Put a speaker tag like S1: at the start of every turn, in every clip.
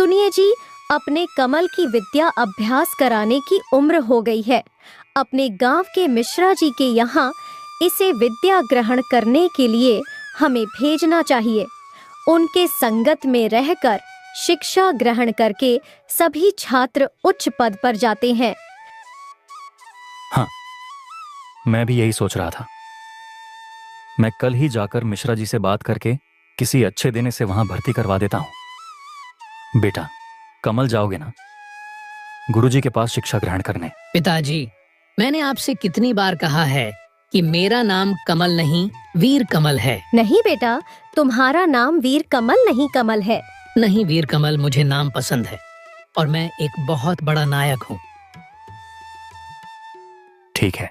S1: सुनिए जी, अपने कमल की विद्या अभ्यास कराने की उम्र हो गई है। अपने गांव के मिश्रा जी के यहाँ इसे विद्या ग्रहण करने के लिए हमें भेजना चाहिए। उनके संगत में रहकर शिक्षा ग्रहण करके सभी छात्र उच्च पद पर जाते हैं।
S2: हाँ, मैं भी यही सोच रहा था। मैं कल ही जाकर मिश्रा जी से बात करके किसी अच्छे दिन से वहां भर्ती करवा देता हूं। बेटा, कमल जाओगे ना गुरुजी के पास शिक्षा ग्रहण करने?
S3: पिताजी, मैंने आपसे कितनी बार कहा है कि मेरा नाम कमल नहीं, वीर कमल है।
S1: नहीं बेटा, तुम्हारा नाम वीर कमल नहीं, कमल है।
S3: नहीं, वीर कमल मुझे नाम पसंद है और मैं एक बहुत बड़ा नायक हूँ।
S2: ठीक है,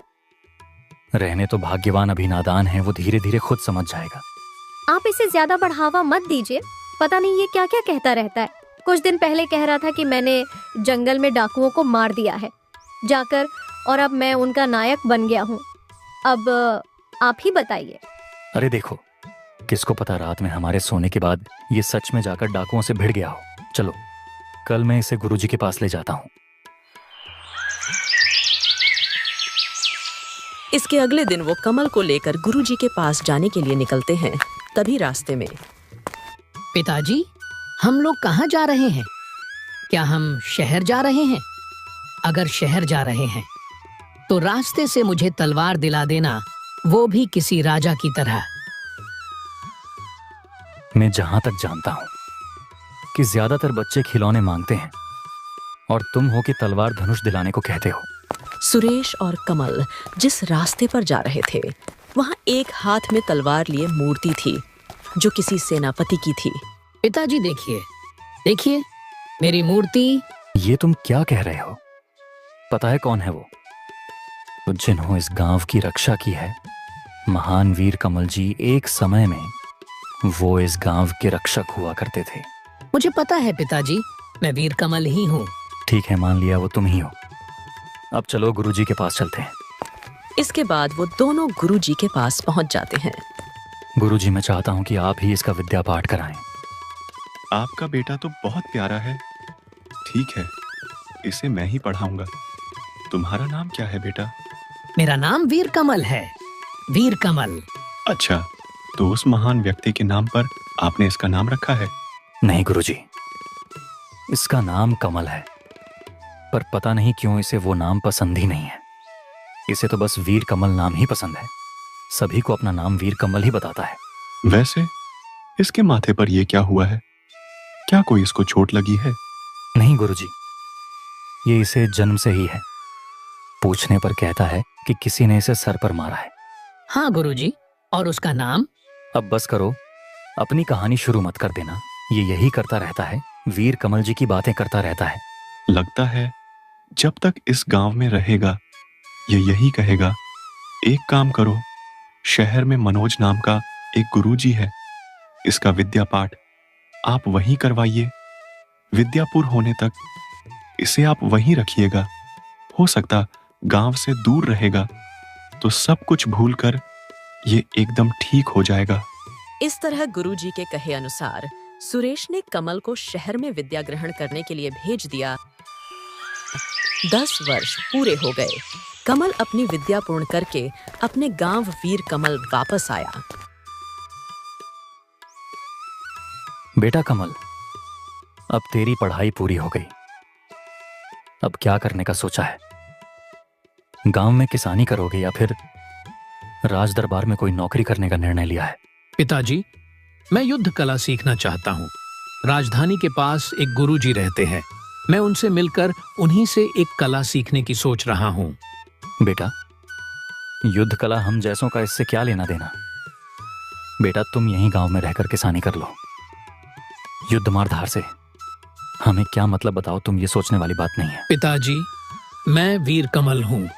S2: रहने तो भाग्यवान अभी नादान है, वो धीरे धीरे खुद समझ जाएगा।
S1: आप इसे ज्यादा बढ़ावा मत दीजिए। पता नहीं ये क्या क्या कहता रहता है। कुछ दिन पहले कह रहा था कि मैंने जंगल में डाकुओं को मार दिया है जाकर, और अब मैं उनका नायक बन गया हूँ। अब आप ही बताइए।
S2: अरे देखो, किसको पता रात में हमारे सोने के बाद ये सच में जाकर डाकुओं से भिड़ गया हो। चलो, कल मैं इसे गुरुजी के पास ले जाता हूँ।
S4: इसके अगले दिन वो कमल को लेकर गुरुजी के पास जाने के लिए निकलते हैं। तभी रास्ते में,
S3: पिताजी, हम लोग कहाँ जा रहे हैं? क्या हम शहर जा रहे हैं? अगर शहर जा रहे हैं तो रास्ते से मुझे तलवार दिला देना, वो भी किसी राजा की तरह।
S2: मैं जहां तक जानता हूं कि ज्यादातर बच्चे खिलौने मांगते हैं और तुम हो कि तलवार धनुष दिलाने को कहते हो।
S4: सुरेश और कमल जिस रास्ते पर जा रहे थे, वहां एक हाथ में तलवार लिए मूर्ति थी जो किसी सेनापति की थी।
S3: पिताजी देखिए, देखिए मेरी मूर्ति।
S2: ये तुम क्या कह रहे हो? पता है कौन है वो? तो जिन्हों इस गांव की रक्षा की है, महान वीर कमल जी एक समय में वो इस गांव के रक्षक हुआ करते थे।
S3: मुझे पता है पिताजी, मैं वीर कमल ही हूँ।
S2: ठीक है, मान लिया वो तुम ही हो। अब चलो गुरुजी के पास चलते हैं।
S4: इसके बाद वो दोनों गुरुजी के पास पहुंच जाते हैं।
S2: गुरुजी, मैं चाहता हूँ कि आप ही इसका विद्या पाठ कराएं।
S5: आपका बेटा तो बहुत प्यारा है। ठीक है, इसे मैं ही पढ़ाऊंगा। तुम्हारा नाम क्या है बेटा?
S3: मेरा नाम वीर कमल है, वीर कमल।
S5: अच्छा, तो उस महान व्यक्ति के नाम पर आपने इसका नाम रखा है?
S2: नहीं गुरुजी, इसका नाम कमल है, पर पता नहीं क्यों इसे वो नाम पसंद ही नहीं है। इसे तो बस वीर कमल नाम ही पसंद है। सभी को अपना नाम वीर कमल ही बताता है।
S5: वैसे इसके माथे पर ये क्या हुआ है? क्या कोई इसको चोट लगी है?
S2: नहीं गुरुजी, ये इसे जन्म से ही है। पूछने पर कहता है कि किसी ने इसे सर पर मारा है।
S3: हाँ गुरुजी, और उसका नाम?
S2: अब बस करो, अपनी कहानी शुरू मत कर देना। ये यही करता रहता है, वीर कमल जी की बातें करता रहता है।
S5: लगता है जब तक इस गांव में रहेगा ये यही कहेगा। एक काम करो, शहर में मनोज नाम का एक गुरुजी है, इसका विद्या पाठ आप वहीं करवाइए। विद्यापुर होने तक इसे आप वहीं रखिएगा। हो सकता गांव से दूर रहेगा तो सब कुछ भूलकर ये एकदम ठीक हो जाएगा।
S4: इस तरह गुरुजी के कहे अनुसार सुरेश ने कमल को शहर में विद्या ग्रहण करने के लिए भेज दिया। 10 वर्ष पूरे हो गए। कमल अपनी विद्या पूर्ण करके अपने गांव वीर कमल वापस आया।
S2: बेटा कमल, अब तेरी पढ़ाई पूरी हो गई। अब क्या करने का सोचा है? गांव में किसानी करोगे या फिर राज दरबार में कोई नौकरी करने का निर्णय लिया है?
S6: पिताजी, मैं युद्ध कला सीखना चाहता हूँ। राजधानी के पास एक गुरुजी रहते हैं, मैं उनसे मिलकर उन्हीं से एक कला सीखने की सोच रहा हूँ।
S2: बेटा, युद्ध कला हम जैसों का इससे क्या लेना देना? बेटा, तुम यहीं गांव में रहकर किसानी कर लो। युद्ध मार धार से हमें क्या मतलब बताओ, तुम ये सोचने वाली बात नहीं है।
S6: पिताजी, मैं वीर कमल हूँ,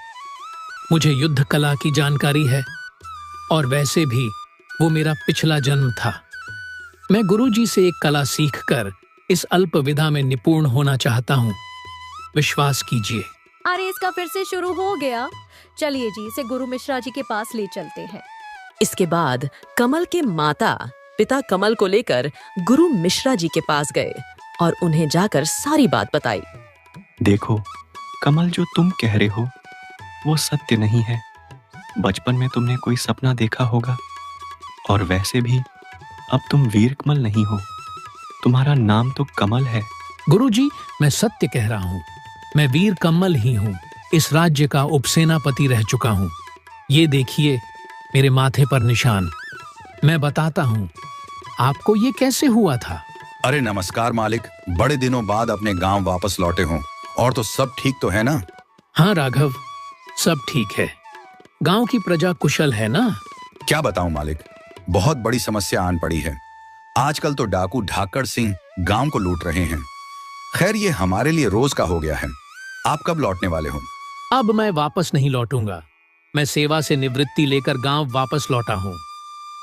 S6: मुझे युद्ध कला की जानकारी है और वैसे भी वो मेरा पिछला जन्म था। मैं गुरुजी से एक कला सीखकर इस अल्प विधा में निपुण होना चाहता हूँ, विश्वास कीजिए।
S1: अरे इसका फिर से शुरू हो गया। चलिए जी, इसे गुरु मिश्रा जी के पास ले चलते हैं।
S4: इसके बाद कमल के माता पिता कमल को लेकर गुरु मिश्रा जी के पास गए और उन्हें जाकर सारी बात बताई।
S5: देखो, कमल, जो तुम कह रहे हो वो सत्य नहीं है। बचपन में तुमने कोई सपना देखा होगा, और वैसे भी अब तुम वीर कमल नहीं हो, तुम्हारा नाम तो कमल है।
S6: गुरुजी, मैं सत्य कह रहा हूँ। मैं वीर कमल ही हूँ। इस राज्य का उपसेनापति रह चुका हूँ। ये देखिए मेरे माथे पर निशान। मैं बताता हूँ आपको ये कैसे हुआ था।
S7: अरे नमस्कार मालिक, बड़े दिनों बाद अपने गांव वापस लौटे हो, और तो सब ठीक तो है ना?
S6: हाँ राघव, सब ठीक है। गांव की प्रजा कुशल है ना?
S7: क्या बताऊं मालिक, बहुत बड़ी समस्या आन पड़ी है। आजकल तो डाकू ढाकड़ सिंह गांव को लूट रहे हैं। खैर, ये हमारे लिए रोज का हो गया है। आप कब लौटने वाले हो?
S6: अब मैं वापस नहीं लौटूंगा। मैं सेवा से निवृत्ति लेकर गांव वापस लौटा हूँ।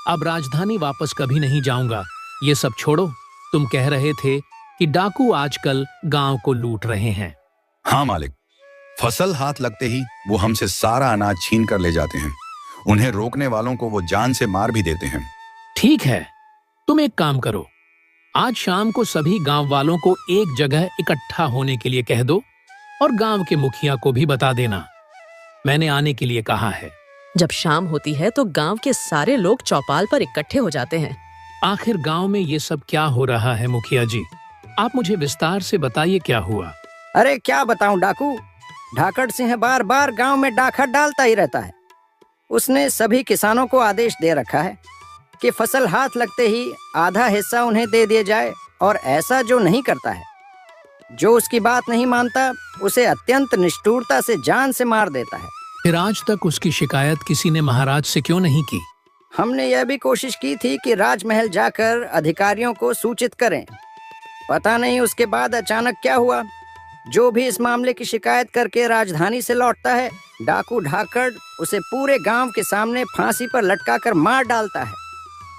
S6: अब राजधानी वापस कभी नहीं जाऊंगा। ये सब छोड़ो, तुम कह रहे थे कि डाकू आजकल गांव को लूट रहे हैं।
S7: हाँ मालिक, फसल हाथ लगते ही वो हमसे सारा अनाज छीन कर ले जाते हैं। उन्हें रोकने वालों को वो जान से मार भी देते हैं।
S6: ठीक है, तुम एक काम करो, आज शाम को सभी गांव वालों को एक जगह इकट्ठा होने के लिए कह दो, और गांव के मुखिया को भी बता देना मैंने आने के लिए कहा है।
S4: जब शाम होती है तो गांव के सारे लोग चौपाल पर इकट्ठे हो जाते हैं।
S6: आखिर गांव में ये सब क्या हो रहा है मुखिया जी? आप मुझे विस्तार से बताइए क्या हुआ।
S8: अरे क्या बताऊं डाकू, ढाकड़ सिंह बार बार गांव में डाका डालता ही रहता है। उसने सभी किसानों को आदेश दे रखा है कि फसल हाथ लगते ही आधा हिस्सा उन्हें दे दिया जाए, और ऐसा जो नहीं करता है, जो उसकी बात नहीं मानता, उसे अत्यंत निष्ठुरता से जान से मार देता है।
S6: फिर आज तक उसकी शिकायत किसी ने महाराज से क्यों नहीं की?
S8: हमने यह भी कोशिश की थी कि राजमहल जाकर अधिकारियों को सूचित करें। पता नहीं उसके बाद अचानक क्या हुआ, जो भी इस मामले की शिकायत करके राजधानी से लौटता है, डाकू ढाकड़ उसे पूरे गांव के सामने फांसी पर लटकाकर मार डालता है।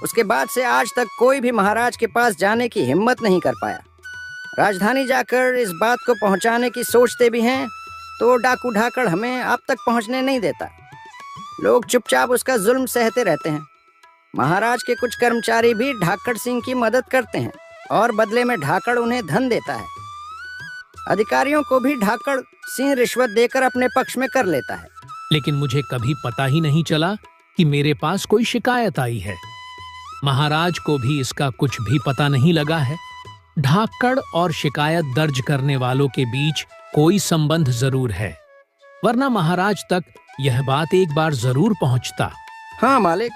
S8: उसके बाद से आज तक कोई भी महाराज के पास जाने की हिम्मत नहीं कर पाया। राजधानी जाकर इस बात को पहुंचाने की सोचते भी हैं तो डाकू ढाकड़ हमें अब तक पहुंचने नहीं देता। लोग चुपचाप उसका जुल्म सहते रहते हैं। महाराज के कुछ कर्मचारी भी ढाकड़ सिंह की मदद करते हैं, और बदले में ढाकड़ उन्हें धन देता है। अधिकारियों को भी ढाकड़ सिंह रिश्वत देकर अपने पक्ष में कर लेता है।
S6: लेकिन मुझे कभी पता ही नहीं चला कि मेरे पास कोई शिकायत आई है। महाराज को भी इसका कुछ भी पता नहीं लगा है। ढाकड़ और शिकायत दर्ज करने वालों के बीच कोई संबंध जरूर है, वरना महाराज तक यह बात एक बार जरूर पहुंचता।
S8: हाँ मालिक,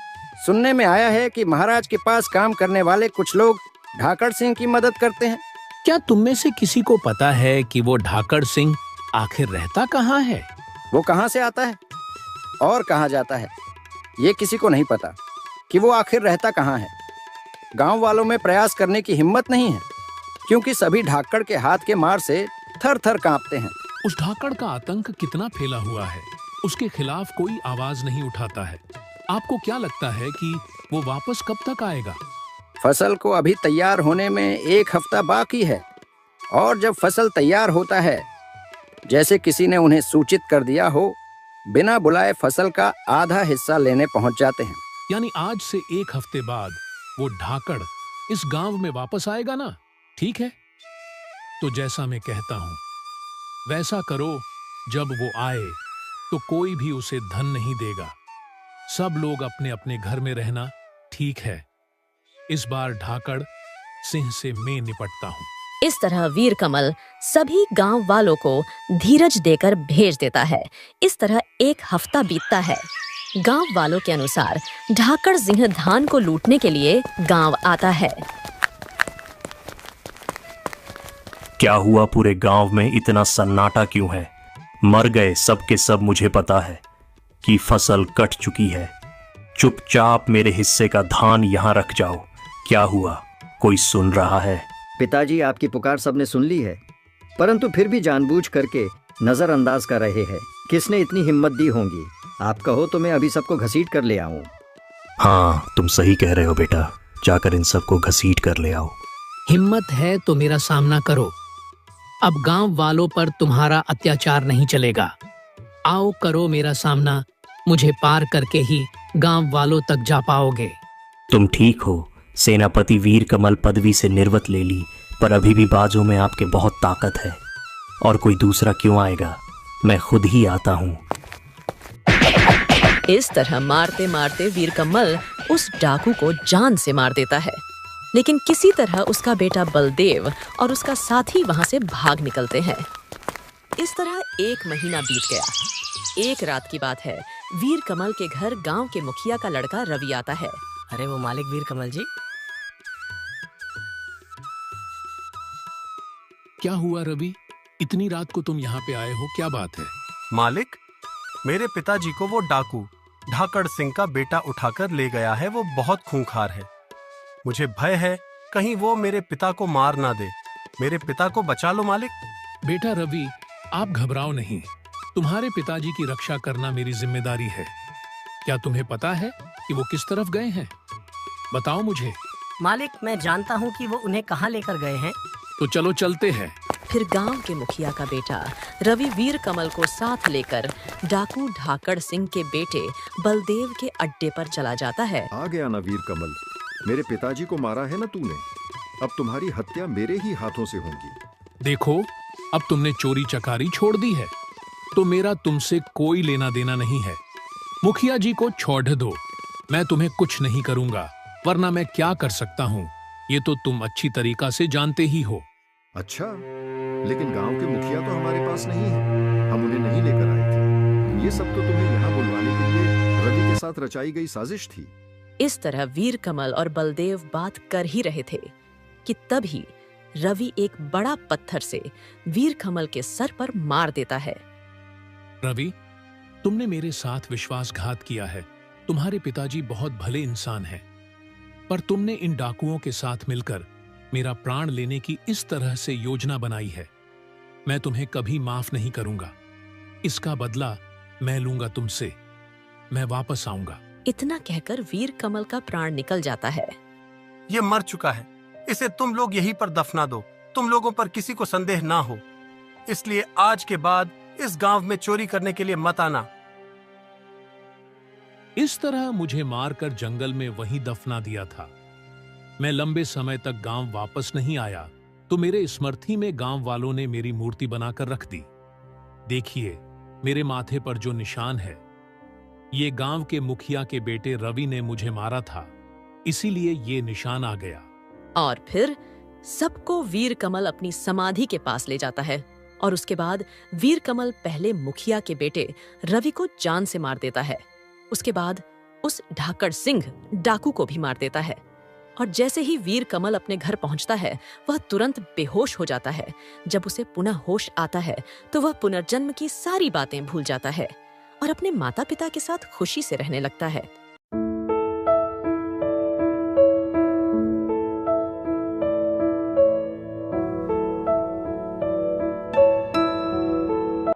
S8: सुनने में आया है कि महाराज के पास काम करने वाले कुछ लोग ढाकड़ सिंह की मदद करते हैं।
S6: क्या तुम में से किसी को पता है कि वो ढाकड़ सिंह आखिर रहता कहाँ है?
S8: वो कहाँ से आता है और कहाँ जाता है, ये किसी को नहीं पता कि वो आखिर रहता कहाँ है। गांव वालों में प्रयास करने की हिम्मत नहीं है, क्योंकि सभी ढाकड़ के हाथ के मार से थर थर कांपते हैं।
S6: उस ढाकड़ का आतंक कितना फैला हुआ है, उसके खिलाफ कोई आवाज नहीं उठाता है। आपको क्या लगता है कि वो वापस कब तक आएगा?
S8: फसल को अभी तैयार होने में 1 हफ्ता बाकी है, और जब फसल तैयार होता है, जैसे किसी ने उन्हें सूचित कर दिया हो, बिना बुलाए फसल का आधा हिस्सा लेने पहुंच जाते हैं।
S6: यानी आज से 1 हफ्ते बाद वो ढाकड़ इस गांव में वापस आएगा ना? ठीक है, तो जैसा मैं कहता हूं वैसा करो। जब वो आए तो कोई भी उसे धन नहीं देगा। सब लोग अपने अपने घर में रहना, ठीक है? इस बार ढाकड़ सिंह से मैं निपटता हूँ।
S4: इस तरह वीर कमल सभी गांव वालों को धीरज देकर भेज देता है। इस तरह 1 हफ्ता बीतता है। गांव वालों के अनुसार ढाकड़ सिंह धान को लूटने के लिए गांव आता है।
S9: क्या हुआ? पूरे गांव में इतना सन्नाटा क्यों है? मर गए सब के सब। मुझे पता है कि फसल कट चुकी है। चुपचाप मेरे हिस्से का धान यहाँ रख जाओ। क्या हुआ? कोई सुन रहा है?
S10: पिताजी, आपकी पुकार सबने सुन ली है, परंतु फिर भी जानबूझ करके नजरअंदाज कर रहे हैं। किसने इतनी हिम्मत दी होगी? आप कहो तो मैं अभी सबको घसीट कर ले आऊं।
S9: हाँ, तुम सही कह रहे हो बेटा। जाकर इन सबको घसीट कर ले आओ।
S3: हिम्मत है तो मेरा सामना करो। अब गांव वालों पर तुम्हारा अत्याचार नहीं चलेगा। आओ करो मेरा सामना। मुझे पार करके ही गांव वालों तक जा पाओगे।
S9: तुम ठीक हो। सेनापति वीर कमल पदवी से निर्वत ले ली, पर अभी भी बाजों में आपके बहुत ताकत है, और कोई दूसरा क्यों आएगा, मैं खुद ही आता हूँ।
S4: इस तरह मारते मारते वीर कमल उस डाकू को जान से मार देता है, लेकिन किसी तरह उसका बेटा बलदेव और उसका साथी वहां से भाग निकलते हैं। इस तरह 1 महीना बीत गया। एक रात की बात है, वीर कमल के घर गांव के मुखिया का लड़का रवि आता है।
S11: अरे वो मालिक वीर कमल जी।
S6: क्या हुआ रवि, इतनी रात को तुम यहाँ पे आए हो, क्या बात है?
S12: मालिक, मेरे पिताजी को वो डाकू ढाकड़ सिंह का बेटा उठाकर ले गया है। वो बहुत खूंखार है। मुझे भय है कहीं वो मेरे पिता को मार ना दे। मेरे पिता को बचा लो मालिक।
S6: बेटा रवि, आप घबराओ नहीं, तुम्हारे पिताजी की रक्षा करना मेरी जिम्मेदारी है। क्या तुम्हें पता है कि वो किस तरफ गए हैं? बताओ मुझे।
S11: मालिक, मैं जानता हूँ कि वो उन्हें कहाँ लेकर गए हैं।
S6: तो चलो चलते हैं।
S4: फिर गांव के मुखिया का बेटा रवि वीर कमल को साथ लेकर डाकू ढाकड़ सिंह के बेटे बलदेव के अड्डे पर चला जाता है।
S13: आ गया ना वीर कमल, मेरे पिताजी को मारा है ना तूने, अब तुम्हारी हत्या मेरे ही हाथों से होगी।
S6: देखो, अब तुमने चोरी चकारी छोड़ दी है तो मेरा तुमसे कोई लेना देना नहीं है। मुखिया जी को छोड़ दो, मैं तुम्हें कुछ नहीं करूंगा, वरना मैं क्या कर सकता हूँ ये तो तुम अच्छी तरीका से जानते ही हो।
S13: अच्छा, लेकिन गांव के मुखिया तो हमारे पास नहीं है, हम उन्हें नहीं लेकर आए थे। ये सब तो तुम्हें यहाँ बुलवाने के लिए रवि के साथ रचाई गई साजिश थी।
S4: इस तरह वीर कमल और बलदेव बात कर ही रहे थे कि तभी रवि एक बड़ा पत्थर से वीर कमल के सर पर मार देता है।
S6: रवि, तुमने मेरे साथ विश्वासघात किया है। तुम्हारे पिताजी बहुत भले इंसान हैं, पर तुमने इन डाकुओं के साथ मिलकर मेरा प्राण लेने की इस तरह से योजना बनाई है। मैं तुम्हें कभी माफ नहीं करूंगा। इसका बदला मैं लूंगा तुमसे। मैं वापस आऊंगा।
S4: इतना कहकर वीर कमल का प्राण निकल जाता है।
S12: ये मर चुका है, इसे तुम लोग यहीं पर दफना दो। तुम लोगों पर किसी को संदेह ना हो, इसलिए आज के बाद इस गांव में चोरी करने के लिए मत आना।
S6: इस तरह मुझे मारकर जंगल में वहीं दफना दिया था। मैं लंबे समय तक गांव वापस नहीं आया तो मेरे स्मृति में गांव वालों ने मेरी मूर्ति बनाकर रख दी। देखिए, मेरे माथे पर जो निशान है, ये गांव के मुखिया के बेटे रवि ने मुझे मारा था, इसीलिए ये निशान आ गया।
S4: और फिर सबको वीर कमल अपनी समाधि के पास ले जाता है और उसके बाद वीर कमल पहले मुखिया के बेटे रवि को जान से मार देता है। उसके बाद उस ढाकड़ सिंह डाकू को भी मार देता है। और जैसे ही वीर कमल अपने घर पहुंचता है, वह तुरंत बेहोश हो जाता है। जब उसे पुनः होश आता है तो वह पुनर्जन्म की सारी बातें भूल जाता है और अपने माता पिता के साथ खुशी से रहने लगता है।